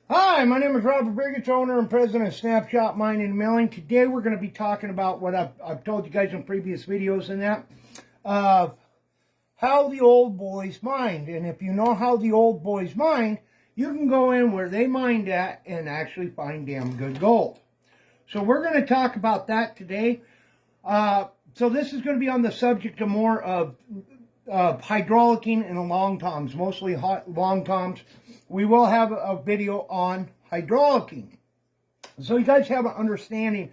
Hi, my name is Robert Briggs, owner and president of Snapshot Mining and Milling. Today we're going to be talking about what I've told you guys in previous videos and that, how the old boys mined. And if you know how the old boys mined, you can go in where they mined at and actually find damn good gold. So we're going to talk about that today. So this is going to be on the subject of more of hydraulicking and long toms, mostly long toms. We will have a video on hydraulicking, so you guys have an understanding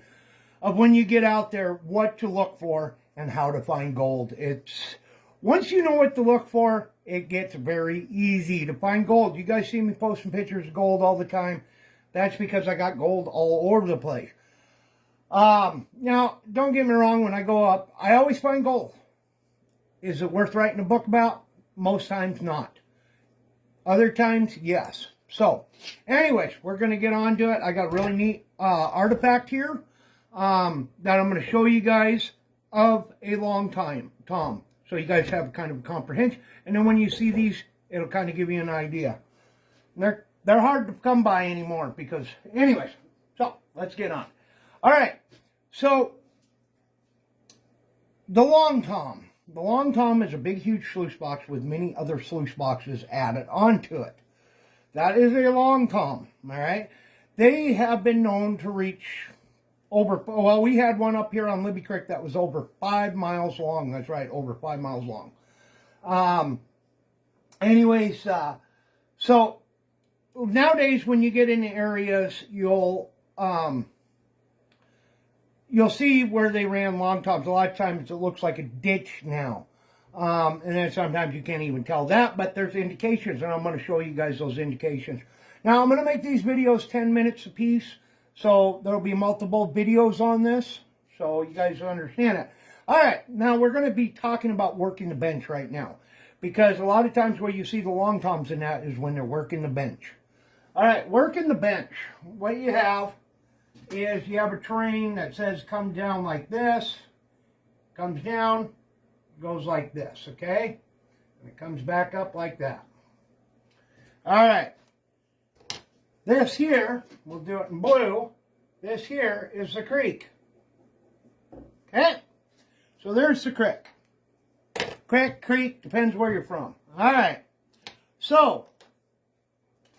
of when you get out there what to look for and how to find gold. It's once you know what to look for, it gets very easy to find gold. You guys see me posting pictures of gold all the time. That's because I got gold all over the place. Now, don't get me wrong, when I go up, I always find gold. Is it worth writing a book about? Most times not. Other times, yes. So, anyways, we're going to get on to it. I got a really neat artifact here that I'm going to show you guys of a long time, Tom. So you guys have kind of a comprehension. And then when you see these, it'll kind of give you an idea. And they're hard to come by anymore because, anyways, so let's get on. All right, so the long tom. The long tom is a big, huge sluice box with many other sluice boxes added onto it. That is a long tom, all right? They have been known to reach over, well, we had one up here on Libby Creek that was over 5 miles long. That's right, over 5 miles long. Anyways, so nowadays when you get into areas, you'll see where they ran long toms. A lot of times it looks like a ditch now. And then sometimes you can't even tell that, but there's indications, and I'm going to show you guys those indications. Now, I'm going to make these videos 10 minutes apiece, so there'll be multiple videos on this, so you guys understand it. All right, now we're going to be talking about working the bench right now, because a lot of times where you see the long toms in that is when they're working the bench. All right, working the bench. What you have is you have a terrain that says come down like this, comes down, goes like this, okay? And it comes back up like that. All right. This here, we'll do it in blue, this here is the creek. Okay? So there's the creek. Creek, depends where you're from. All right. So,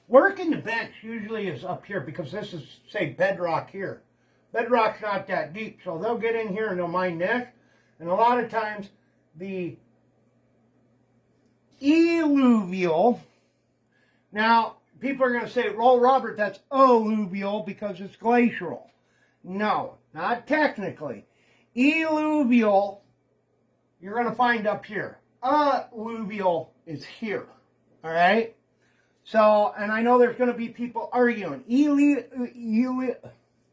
working the bench usually is up here because this is, say, bedrock here. Bedrock's not that deep, so they'll get in here and they'll mine this. And a lot of times, the alluvial, now, people are going to say, well, Robert, that's alluvial because it's glacial. No, not technically. Alluvial, you're going to find up here. Alluvial is here. All right? So, and I know there's going to be people arguing.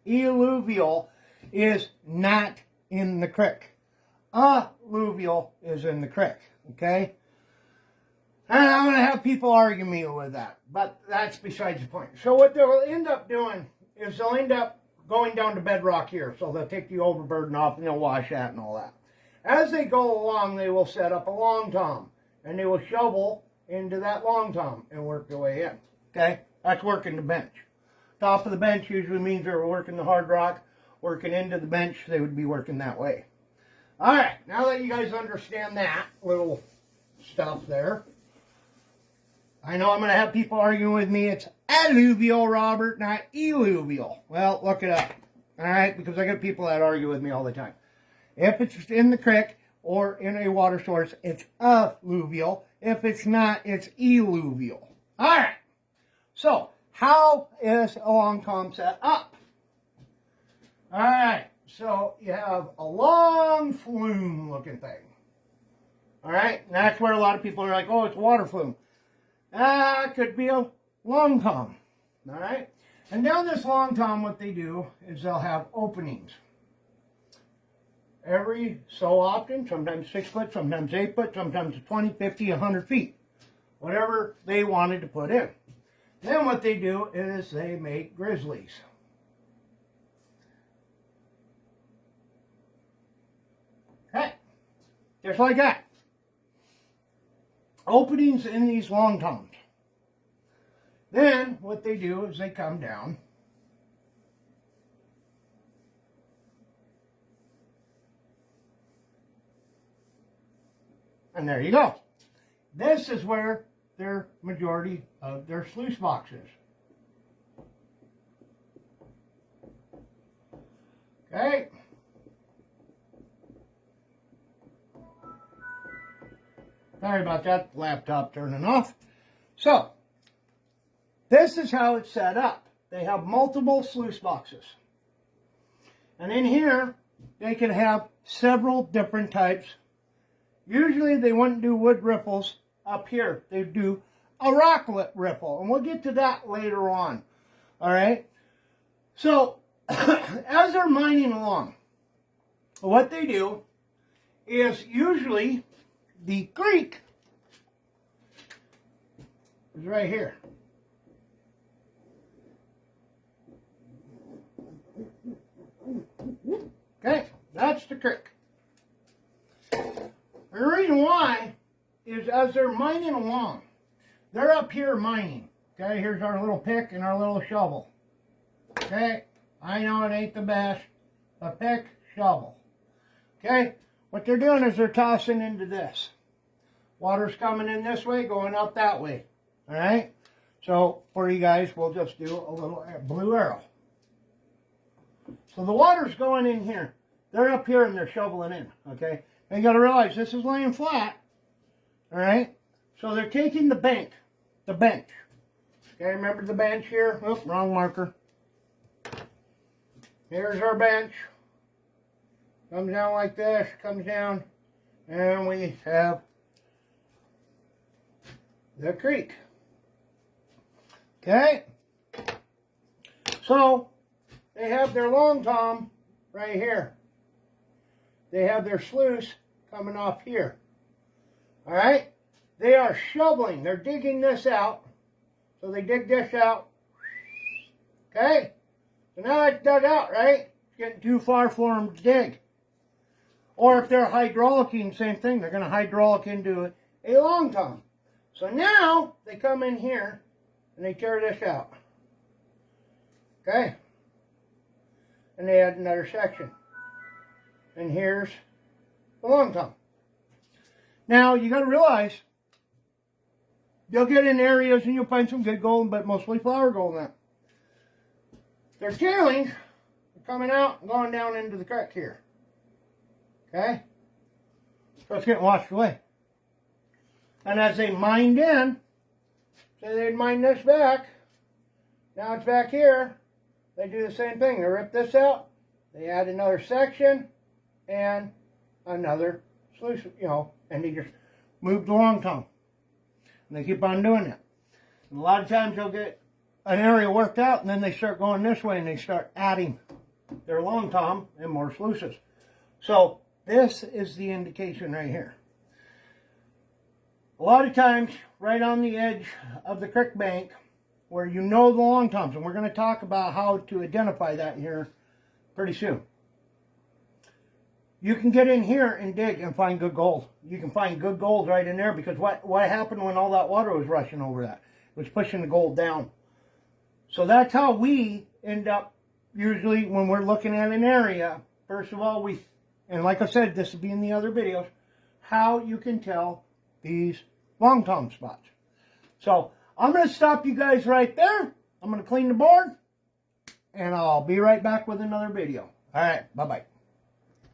Alluvial is not in the creek. Alluvial is in the creek, okay? And I'm going to have people argue me with that, but that's besides the point. So what they'll end up doing is they'll end up going down to bedrock here. So they'll take the overburden off and they'll wash that and all that. As they go along, they will set up a long tom, and they will shovel into that long tom and work their way in. Okay? That's working the bench. Top of the bench usually means they're working the hard rock. Working into the bench, they would be working that way. All right, now that you guys understand that little stuff there, I know I'm going to have people arguing with me. It's alluvial, Robert, not alluvial. Well, look it up. All right, because I got people that argue with me all the time. If it's in the creek or in a water source, it's alluvial. If it's not, it's alluvial. All right. So, how is a long tom set up? All right. So, you have a long flume looking thing. All right. And that's where a lot of people are like, oh, it's water flume. It could be a long tom. All right. And down this long tom, what they do is they'll have openings. Every so often, sometimes 6 foot, sometimes 8 foot, sometimes 20, 50, 100 feet. Whatever they wanted to put in. Then what they do is they make grizzlies. Okay. Just like that. Openings in these long toms. Then what they do is they come down. And there you go. This is where their majority of their sluice box is. Okay. Sorry about that laptop turning off. So, this is how it's set up. They have multiple sluice boxes. And in here, they can have several different types. Usually they wouldn't do wood riffles up here. They do a rocklet riffle. And we'll get to that later on. Alright? So, as they're mining along, what they do is usually the creek is right here. Okay, that's the creek. The reason why is as they're mining along, they're up here mining. Okay, here's our little pick and our little shovel. Okay, I know it ain't the best, but pick, shovel. Okay, what they're doing is they're tossing into this. Water's coming in this way, going up that way. Alright, so for you guys, we'll just do a little blue arrow. So the water's going in here. They're up here and they're shoveling in, okay? And you got to realize this is laying flat, all right? So they're taking the bench. Okay, remember the bench here? Oops, wrong marker. Here's our bench. Comes down like this, comes down, and we have the creek. Okay? So, they have their long tom right here. They have their sluice coming off here. Alright? They are shoveling. They're digging this out. So they dig this out. Okay? So now it's dug out, right? It's getting too far for them to dig. Or if they're hydraulicing, same thing. They're going to hydraulic into a long tom. So now they come in here and they tear this out. Okay? And they add another section. And here's the long tom. Now, you got to realize, you'll get in areas and you'll find some good gold, but mostly flour gold now. They're tailing, they're coming out and going down into the creek here. Okay? So it's getting washed away. And as they mined in, say they'd mine this back, now it's back here, they do the same thing. They rip this out, they add another section, and another sluice, and they just move the long tom. And they keep on doing that. And a lot of times they'll get an area worked out, and then they start going this way, and they start adding their long tom and more sluices. So this is the indication right here. A lot of times, right on the edge of the creek bank, where you know the long toms, and we're going to talk about how to identify that here pretty soon. You can get in here and dig and find good gold. You can find good gold right in there because what happened when all that water was rushing over that? It was pushing the gold down. So that's how we end up usually when we're looking at an area. First of all, and like I said, this will be in the other videos, how you can tell these long tom spots. So I'm going to stop you guys right there. I'm going to clean the board and I'll be right back with another video. All right, bye-bye.